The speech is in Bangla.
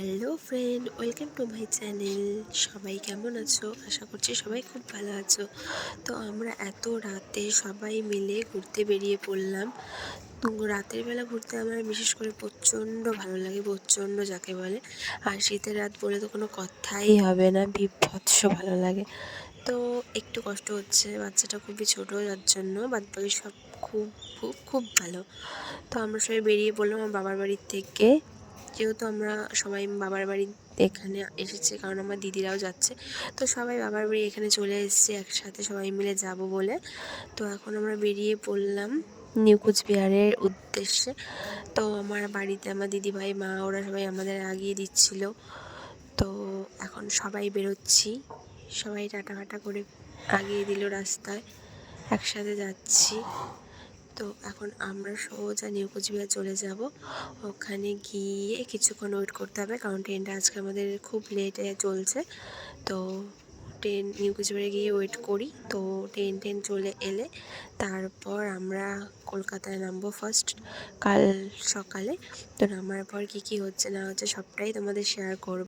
Hello friend, welcome to my channel. সবাই কেমন আছো? আশা করছি সবাই খুব ভালো আছো। তো আমরা এত রাতে সবাই মিলে ঘুরতে বেরিয়ে পড়লাম। রাতের বেলা ঘুরতে আমার বিশেষ করে প্রচণ্ড ভালো লাগে, প্রচণ্ড যাকে বলে। আর শীতের রাত বলে তো কোনো কথাই হবে না, বীভৎস ভালো লাগে। তো একটু কষ্ট হচ্ছে, বাচ্চাটা খুবই ছোটো, যার জন্য বাদবাকি সব খুব খুব খুব ভালো। তো আমরা সবাই বেরিয়ে পড়লাম আমার বাবার বাড়ির থেকে। যেহেতু আমরা সবাই বাবার বাড়ি এখানে এসেছি, কারণ আমার দিদিরাও যাচ্ছে, তো সবাই বাবার বাড়ি এখানে চলে এসেছি একসাথে সবাই মিলে যাব বলে। তো এখন আমরা বেরিয়ে পড়লাম নিউ কুচবিহারের উদ্দেশ্যে। তো আমার বাড়িতে আমার দিদিভাই, মা, ওরা সবাই আমাদের আগিয়ে দিচ্ছিল। তো এখন সবাই বেরোচ্ছি, সবাই টাটা ফাটা করে আগিয়ে দিল রাস্তায়, একসাথে যাচ্ছি। তো এখন আমরা সোজা নিউ কুচবিহার চলে যাব। ওখানে গিয়ে কিছুক্ষণ ওয়েট করতে হবে, কারণ ট্রেনটা আজকে আমাদের খুব লেটে চলছে। তো ট্রেন নিউ কুচবিহারে গিয়ে ওয়েট করি। তো ট্রেন চলে এলে তারপর আমরা কলকাতায় নামবো ফার্স্ট কাল সকালে। তো নামার পর কী কী হচ্ছে না হচ্ছে সবটাই তোমাদের শেয়ার করব।